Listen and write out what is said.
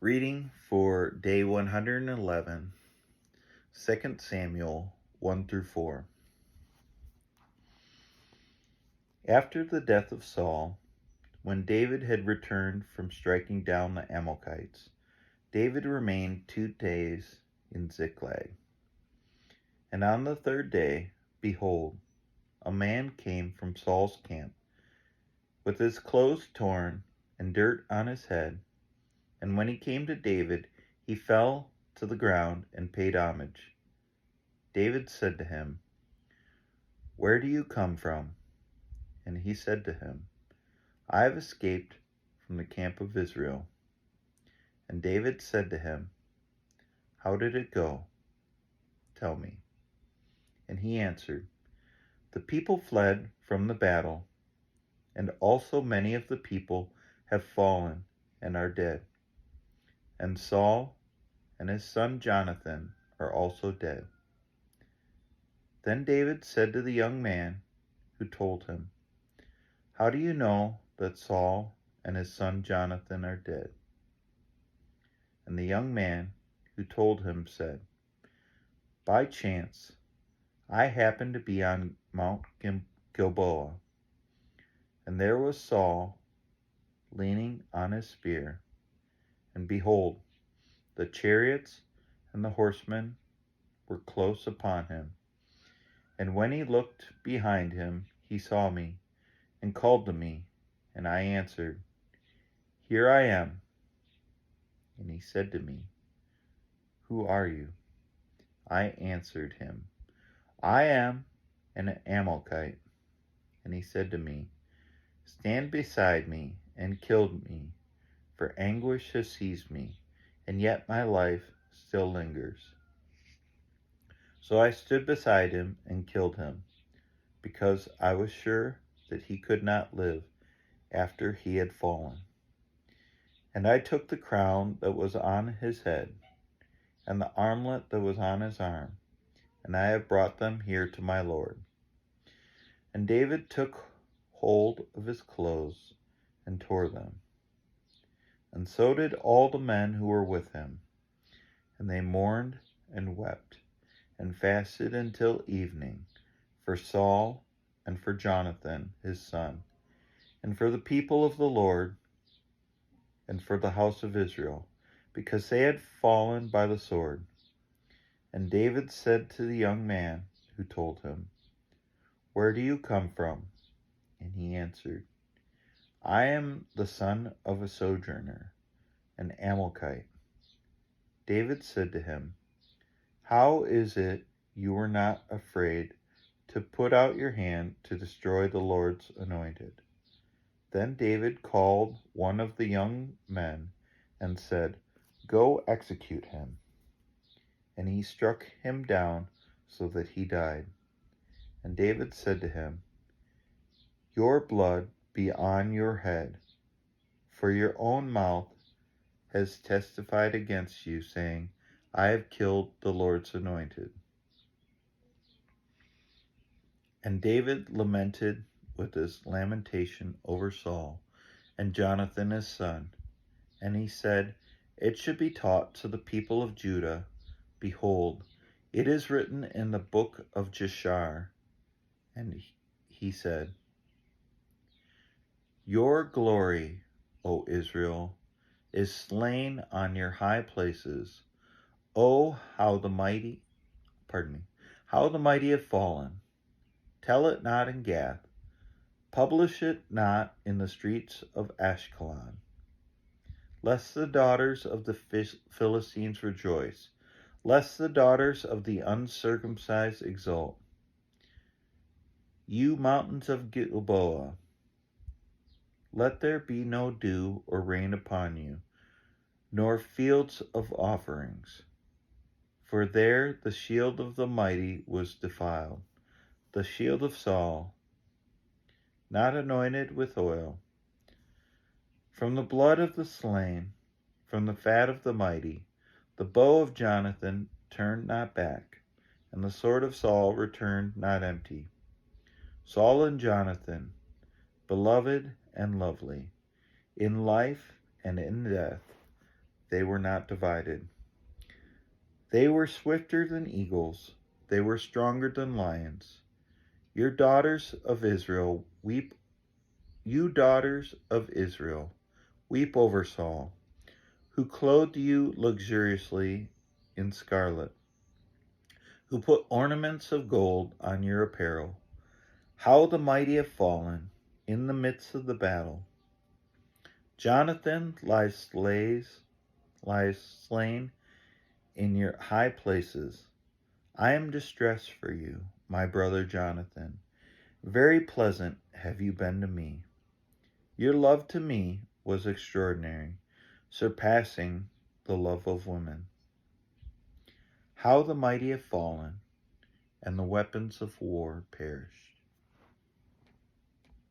Reading for day 111, 2 Samuel 1 through 4. After the death of Saul, when David had returned from striking down the Amalekites, David remained 2 days in Ziklag. And on the 3rd day, behold, a man came from Saul's camp, with his clothes torn and dirt on his head. And when he came to David, he fell to the ground and paid homage. David said to him, "Where do you come from?" And he said to him, "I have escaped from the camp of Israel." And David said to him, "How did it go? Tell me." And he answered, "The people fled from the battle, and also many of the people have fallen and are dead. And Saul and his son Jonathan are also dead." Then David said to the young man who told him, "How do you know that Saul and his son Jonathan are dead?" And the young man who told him said, "By chance, I happened to be on Mount Gilboa, and there was Saul leaning on his spear, and behold, the chariots and the horsemen were close upon him. And when he looked behind him, he saw me, and called to me, and I answered, 'Here I am.' And he said to me, 'Who are you?' I answered him, 'I am an Amalekite.' And he said to me, 'Stand beside me and kill me, for anguish has seized me, and yet my life still lingers.' So I stood beside him and killed him, because I was sure that he could not live after he had fallen. And I took the crown that was on his head, and the armlet that was on his arm, and I have brought them here to my Lord." And David took hold of his clothes and tore them. And so did all the men who were with him. And they mourned and wept and fasted until evening for Saul and for Jonathan his son, and for the people of the Lord and for the house of Israel, because they had fallen by the sword. And David said to the young man who told him, "Where do you come from?" And he answered, "I am the son of a sojourner, an Amalekite." David said to him, "How is it you were not afraid to put out your hand to destroy the Lord's anointed?" Then David called one of the young men and said, "Go execute him." And he struck him down so that he died. And David said to him, "Your blood be on your head, for your own mouth has testified against you, saying, 'I have killed the Lord's anointed.'" And David lamented with his lamentation over Saul and Jonathan his son. And he said, "It should be taught to the people of Judah, behold, it is written in the book of Jashar." And he said, "Your glory, O Israel, is slain on your high places. Oh, how the mighty have fallen. Tell it not in Gath. Publish it not in the streets of Ashkelon. Lest the daughters of the Philistines rejoice, lest the daughters of the uncircumcised exult. You mountains of Gilboa, let there be no dew or rain upon you, nor fields of offerings. For there the shield of the mighty was defiled, the shield of Saul, not anointed with oil. From the blood of the slain, from the fat of the mighty, the bow of Jonathan turned not back, and the sword of Saul returned not empty. Saul and Jonathan, beloved and lovely, in life and in death, they were not divided. They were swifter than eagles, they were stronger than lions. Your daughters of Israel weep, you daughters of Israel, weep over Saul, who clothed you luxuriously in scarlet, who put ornaments of gold on your apparel. How the mighty have fallen in the midst of the battle. Jonathan lies slain in your high places. I am distressed for you, my brother Jonathan. Very pleasant have you been to me. Your love to me was extraordinary, surpassing the love of women. How the mighty have fallen, and the weapons of war perished.